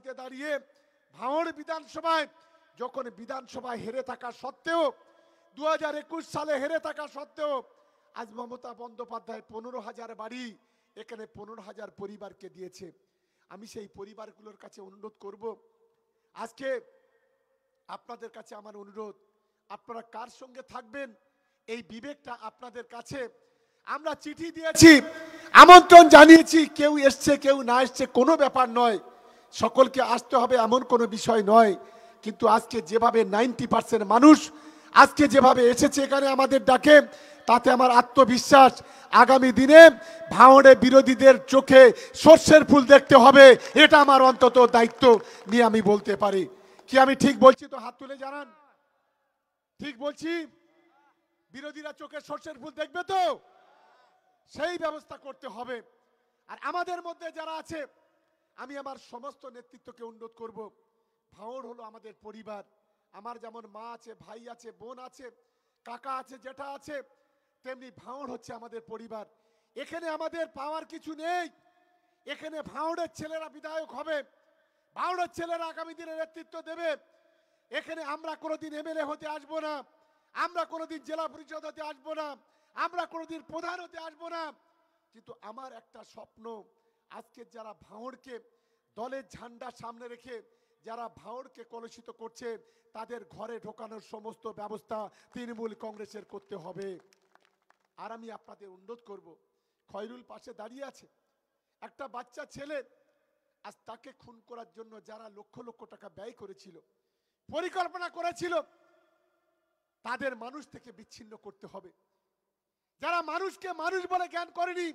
মাটিতে দাঁড়িয়ে ভাঙড় বিধানসভায় যখন বিধানসভায় হেরে থাকা সত্ত্বেও 2021 সালে হেরে থাকা সত্ত্বেও আজ মমতা বন্দ্যোপাধ্যায় 15,000 বাড়ি এখানে 15,000 পরিবারকে দিয়েছে। আমি সেই পরিবারগুলোর কাছে অনুরোধ করব, আজকে আপনাদের কাছে আমার অনুরোধ, আপনারা কার সঙ্গে থাকবেন এই বিবেকটা আপনাদের কাছে। আমরা চিঠি দিয়েছি, আমন্ত্রণ জানিয়েছি, কেউ এসছে কেউ না এসছে কোনো ব্যাপার নয়, সকলকে আসতে হবে এমন কোনো বিষয় নয়। কিন্তু আজকে যেভাবে 90% মানুষ আজকে যেভাবে এসেছে এখানে আমাদের ডাকে, তাতে আমার আত্মবিশ্বাস আগামী দিনে ভাঙড়ে বিরোধীদের চোখে সর্ষের ফুল দেখতে হবে, এটা আমার অন্তত দায়িত্ব নিয়ে আমি বলতে পারি। কি আমি ঠিক বলছি তো? হাত তুলে জানান ঠিক বলছি। বিরোধীরা চোখে সর্ষের ফুল দেখবে তো, সেই ব্যবস্থা করতে হবে। আর আমাদের মধ্যে যারা আছে, আমি আমার সমস্ত নেতৃত্বকে অনুরোধ করব, ভাঙড় হলো আমাদের পরিবার। আমার যেমন মা আছে, ভাই আছে, বোন আছে, কাকা আছে, জেঠা আছে, তেমনি ভাঙড় হচ্ছে আমাদের পরিবার। এখানে আমাদের পাওয়ার কিছু নেই, এখানে ভাঙড়ের ছেলেরা বিধায়ক হবে, ভাঙড়ের ছেলেরা আগামী দিনে নেতৃত্ব দেবে। এখানে আমরা কোনোদিন এমএলএ হতে আসবো না, আমরা কোনোদিন জেলা পরিষদ হতে আসবো না, আমরা কোনোদিন প্রধান হতে আসবো না। কিন্তু আমার একটা স্বপ্ন, আজকে যারা ভাঙড়কে দলের ঝান্ডা সামনে রেখে যারা ভাঙড়কে কলুষিত করছে, তাদের ঘরে ঢোকানোর সমস্ত ব্যবস্থা তৃণমূল কংগ্রেসের করতে হবে। আর আমি আপনাদের অনুরোধ করব, খয়রুল পাশে দাঁড়িয়ে আছে, একটা বাচ্চা ছেলে, আজ তাকে খুন করার জন্য যারা লক্ষ লক্ষ টাকা ব্যয় করেছিল, পরিকল্পনা করেছিল, তাদের মানুষ থেকে বিচ্ছিন্ন করতে হবে। যারা মানুষকে মানুষ বলে জ্ঞান করেনি,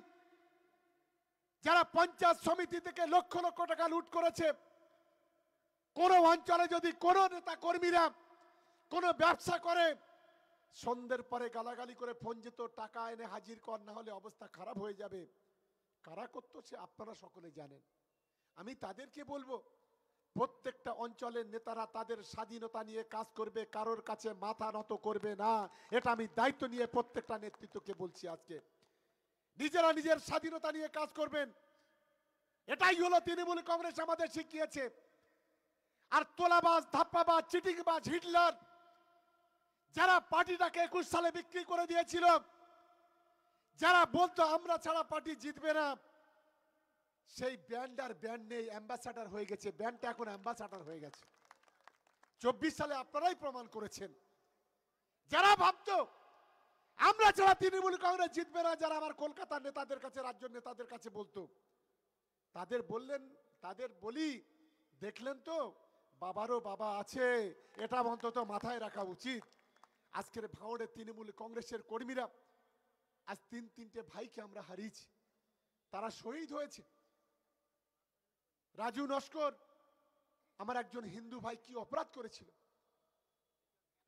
যারা পঞ্চায়েত সমিতি থেকে লক্ষ লক্ষ টাকা লুট করেছে, কোন অঞ্চলে যদি কোন নেতা কর্মীরা কোন ব্যবসা করে, সন্ধ্যের পরে গালাগালি করে ফোন যেত, টাকা এনে হাজির কর, না হলে অবস্থা খারাপ হয়ে যাবে। কারা করতো সে আপনারা সকলে জানেন। আমি তাদেরকে বলবো, প্রত্যেকটা অঞ্চলের নেতারা তাদের স্বাধীনতা নিয়ে কাজ করবে, কারোর কাছে মাথা নত করবে না। এটা আমি দায়িত্ব নিয়ে প্রত্যেকটা নেতৃত্বকে বলছি। আজকে নিজেরা নিজের স্বাধীনতা নিয়ে কাজ করবেন, এটাই হলো তৃণমূল কংগ্রেস আমাদের শিখিয়েছে। আর তোলাবাজ, ধাপ্পাবাজ, চিটিংবাজ, হিটলার যারা পার্টিটাকে 21 সালে বিক্রি করে দিয়েছিল, যারা বলতো আমরা ছাড়া পার্টি জিতবে না, সেই ব্যান্ড আর ব্যান্ড নেই, অ্যাম্বাসাডার হয়ে গেছে। ব্যান্ডটা এখন অ্যাম্বাসাডার হয়ে গেছে। 24 সালে আপনারাই প্রমাণ করেছেন। যারা ভাবতো আমরা ছাড়া তৃণমূল কংগ্রেস জিতবে না, যারা আমার কলকাতার নেতাদের কাছে, রাজ্য নেতাদের কাছে বলতো, তাদের বলি, দেখলেন তো বাবারও বাবা আছে, এটা অন্তত মাথায় রাখা উচিত। আজকের ভাঙড়ের তৃণমূল কংগ্রেসের কর্মীরা আজ তিনটে ভাইকে আমরা হারিয়েছি, তারা শহীদ হয়েছে। রাজু নস্কর আমার একজন হিন্দু ভাই, কি অপরাধ করেছিল।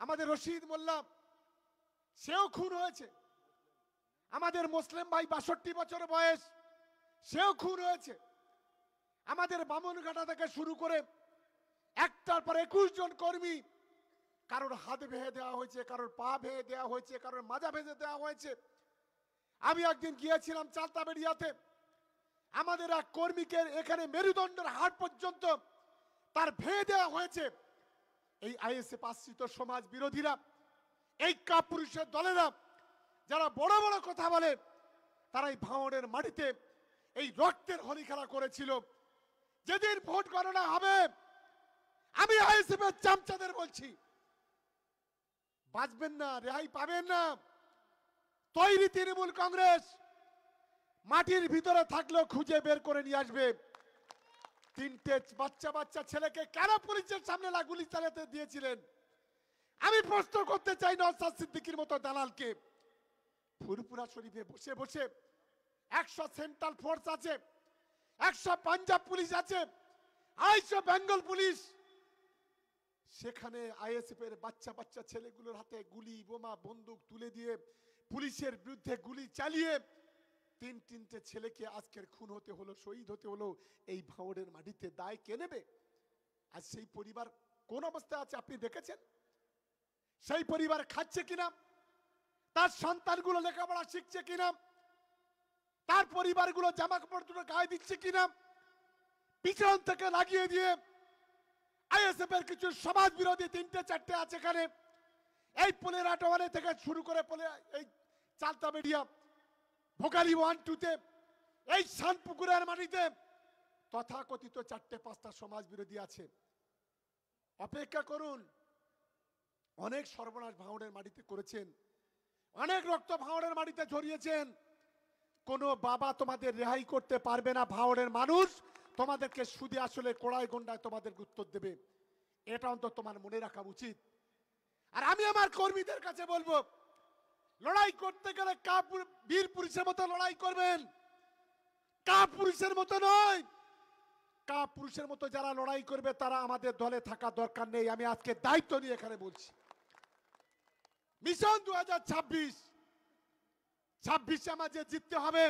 আমাদের রশিদ মোল্লা, সেও খুন হয়েছে। আমাদের মুসলিম ভাই 62 বছর বয়স, সেও খুন হয়েছে। আমাদের বামনঘাটা থেকে শুরু করে একটার পর 21 জন কর্মী, কারোর হাত ভেঙে দেওয়া হয়েছে, কারোর পা ভেঙে দেওয়া হয়েছে, কারোর মাজা ভেঙে দেওয়া হয়েছে। আমি একদিন গিয়েছিলাম চালতাবেড়িয়াতে, আমাদের এক কর্মীকে এখানে মেরুদণ্ডের হাড় পর্যন্ত তার ভেঙে দেওয়া হয়েছে। এই আইএসএফ আশ্রিত সমাজ বিরোধীরা, এই কাপুরুষের দলেরা যারা বড় বড় কথা বলে, তারা এই ভাঙড়ের মাটিতে এই রক্তের হোলি খেলা করেছিল। যেদিন ভোট গণনা হবে, আমি আইএসএফ এর চামচাদের বলছি, বাঁচবেন না, রেহাই পাবেন না। তৈরি তৃণমূল কংগ্রেস মাটির ভিতরে থাকলেও খুঁজে বের করে নিয়ে আসবে। তিনটে বাচ্চা ছেলেকে কেন পুলিশের সামনে গুলি চালাতে দিয়েছিলেন? আমি প্রশ্ন করতে চাই নওশাদ সিদ্দিকীর মতো দালালকে। ফুরপুরা শরীফে বসে বসে 100 সেন্ট্রাল ফোর্স আছে, 100 পাঞ্জাব পুলিশ আছে, 250 বেঙ্গল পুলিশ, সেখানে আইএসএফ এর বাচ্চা ছেলেগুলোর হাতে গুলি, বোমা, বন্দুক তুলে দিয়ে পুলিশের বিরুদ্ধে গুলি চালিয়ে তিনটে ছেলেকে আজকের খুন হতে হলো, শহীদ হতে হলো এই ভাঙড়ের মাটিতে। দায় কে নেবে? আজ সেই পরিবার কোন অবস্থায় আছে আপনি দেখেছেন? সেই পরিবার খাচ্ছে কিনা, তার সন্তানগুলো লেখাপড়া শিখছে কিনা, তার পরিবারগুলো জামা কাপড় দুটো গায়ে দিচ্ছে কিনা, পিছন থেকে লাগিয়ে দিয়ে আইএসএফ এর কিছু সমাজ বিরোধী 3-4টে আছে এখানে। এই পোলের আটোয়ানে থেকে শুরু করে পোলে এই চালতা মিডিয়া ভোগালী 1-2-তে এই শানপুকুরের মাটিতে তথাকথিত 4-5টা সমাজ বিরোধী আছে। অপেক্ষা করুন, অনেক সর্বনাশ ভাঙড়ের মাটিতে করেছেন, অনেক রক্ত ভাঙড়ের মাটিতে ঝরিয়েছেন। কোনো বাবা তোমাদের রেহাই করতে পারবে না। ভাঙড়ের মানুষ তোমাদেরকে সুদে আসলে কোড়ায় গন্ডায় তোমাদেরকে উত্তর দেবে, এটা অন্তত তোমার মনে রাখা উচিত। আর আমি আমার কর্মীদের কাছে বলবো, লড়াই করতে গেলে বীর পুরুষের মতো লড়াই করবেন, পুরুষের মতো নয়। পুরুষের মতো যারা লড়াই করবে তারা আমাদের দলে থাকা দরকার নেই। আমি আজকে দায়িত্ব নিয়ে এখানে বলছি, মিশন 2026 আমাদের জিততে হবে।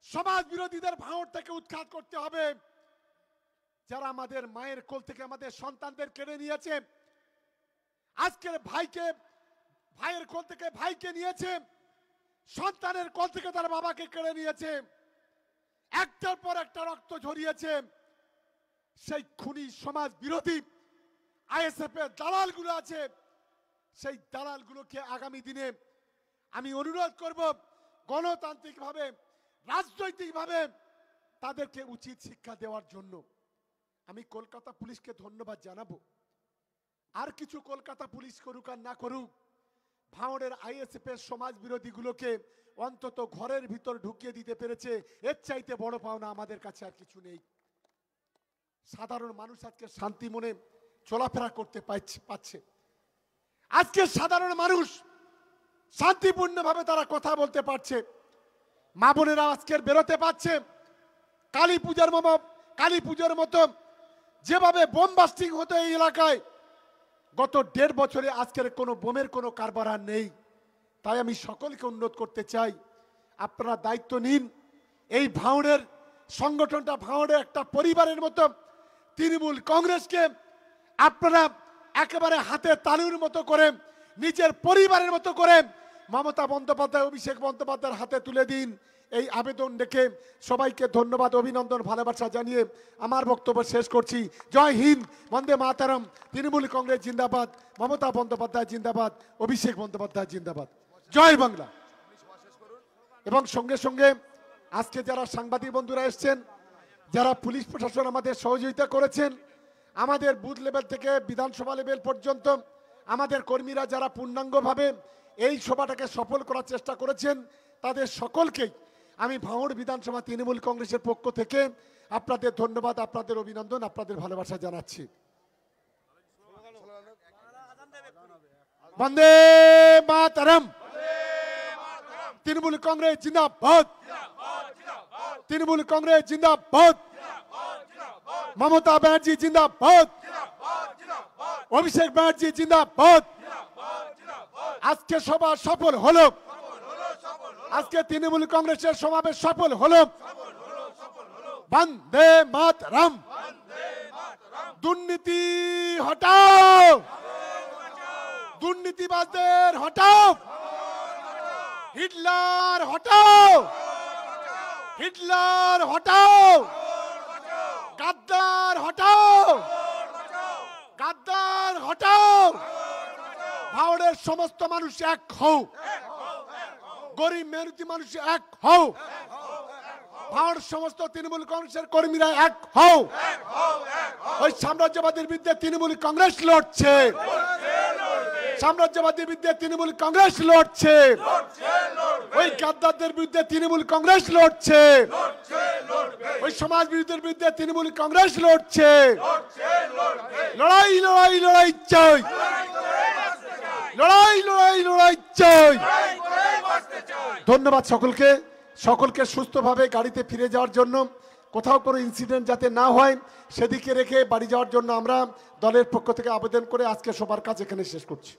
সমাজ বিরোধীদের ভাঙড় থেকে উৎখাত করতে হবে। যারা আমাদের মায়ের কোল থেকে আমাদের সন্তানদের কেড়ে নিয়েছে, আজকের ভাইয়ের কোল থেকে ভাইকে নিয়েছে, সন্তানের কোল থেকে তার বাবাকে কেড়ে নিয়েছে, একটার পর একটা রক্ত ঝরিয়েছে। সেই খুনি সমাজ বিরোধী আইএসএফ এর দালালগুলো আছে, সেই দালালগুলোকে আগামী দিনে আমি অনুরোধ করব, গণতান্ত্রিকভাবে রাজনৈতিকভাবে তাদেরকে উচিত শিক্ষা দেওয়ার জন্য। আমি কলকাতা পুলিশকে ধন্যবাদ জানাবো। আর কিছু কলকাতা পুলিশ করুক আর না করুক, ভাঙড়ের আইএসএফ এর সমাজ বিরোধীগুলোকে অন্তত ঘরের ভিতর ঢুকিয়ে দিতে পেরেছে, এর চাইতে বড় পাওনা আমাদের কাছে আর কিছু নেই। সাধারণ মানুষ আজকে শান্তি মনে চলাফেরা করতে পারছে। আজকে সাধারণ মানুষ শান্তিপূর্ণভাবে তারা কথা বলতে পারছে, মা বোনেরা আজকের বেরোতে পারছে। কালী পুজোর মতো যেভাবে বোম বাস্টিং হতো এই এলাকায়, গত 1.5 বছরে আজকের কোনো বোমের কোনো কারবার আর নেই। তাই আমি সকলকে অনুরোধ করতে চাই, আপনারা দায়িত্ব নিন। এই ভাঙড়ের সংগঠনটা ভাঙড়ের একটা পরিবারের মতো। তৃণমূল কংগ্রেসকে আপনারা একেবারে হাতে তালুর মতো করে, নিজের পরিবারের মতো করে মমতা বন্দ্যোপাধ্যায়, অভিষেক বন্দ্যোপাধ্যায়ের হাতে তুলে দিন। এই আবেদন রেখে সবাইকে ধন্যবাদ, অভিনন্দন, ভালোবাসা জানিয়ে আমার বক্তব্য শেষ করছি। জয় হিন্দ, বন্দে মাতরম। তৃণমূল কংগ্রেস জিন্দাবাদ, মমতা বন্দ্যোপাধ্যায় জিন্দাবাদ, অভিষেক বন্দ্যোপাধ্যায় জিন্দাবাদ। জয় বাংলা। এবং সঙ্গে সঙ্গে আজকে যারা সাংবাদিক বন্ধুরা এসছেন, যারা পুলিশ প্রশাসন আমাদের সহযোগিতা করেছেন, আমাদের বুথ লেভেল থেকে বিধানসভা লেভেল পর্যন্ত আমাদের কর্মীরা যারা পূর্ণাঙ্গভাবে এই সভাটাকে সফল করার চেষ্টা করেছেন, তাদের সকলকেই আমি ভাঙড় বিধানসভা তৃণমূল কংগ্রেসের পক্ষ থেকে আপনাদের ধন্যবাদ, আপনাদের অভিনন্দন, আপনাদের ভালোবাসা জানাচ্ছি। বন্দে মাতরম। তৃণমূল কংগ্রেস জিন্দাবাদ, তৃণমূল কংগ্রেস জিন্দাবাদ, মমতা ব্যানার্জি জিন্দাবাদ, অভিষেক ব্যানার্জি জিন্দাবাদ। আজকে সভা সফল হলো, আজকে তৃণমূল কংগ্রেসের সমাবেশ সফল হলো। বন্দে মাতরম। দুর্নীতি হটাও, দুর্নীতিবাজদের হটাও, হিটলার হটাও, হিটলার হটাও, গাদ্দার হটাও, গাদ্দার হটাও। ভাঙড়ের সমস্ত মানুষ এক হও, গরিব মেহনতি মানুষ এক হও, ভাঙড় সমস্ত তৃণমূল কংগ্রেসের কর্মীরা এক হও। ওই সাম্রাজ্যবাদীর বিরুদ্ধে তৃণমূল কংগ্রেস লড়ছে, সাম্রাজ্যবাদীর বিরুদ্ধে তৃণমূল কংগ্রেস লড়ছে, ওই গাদ্দারদের বিরুদ্ধে তৃণমূল কংগ্রেস লড়ছে, ওই সমাজ বিরোধীদের বিরুদ্ধে তৃণমূল কংগ্রেস লড়ছে। লড়াই লড়াই লড়াই চাই, লড়াই লড়াই লড়াই চাই। ধন্যবাদ সকলকে, সকলকে সুস্থভাবে গাড়িতে ফিরে যাওয়ার জন্য, কোথাও কোনো ইনসিডেন্ট যাতে না হয় সেদিকে রেখে বাড়ি যাওয়ার জন্য আমরা দলের পক্ষ থেকে আবেদন করে আজকে সবার কাজ এখানে শেষ করছি।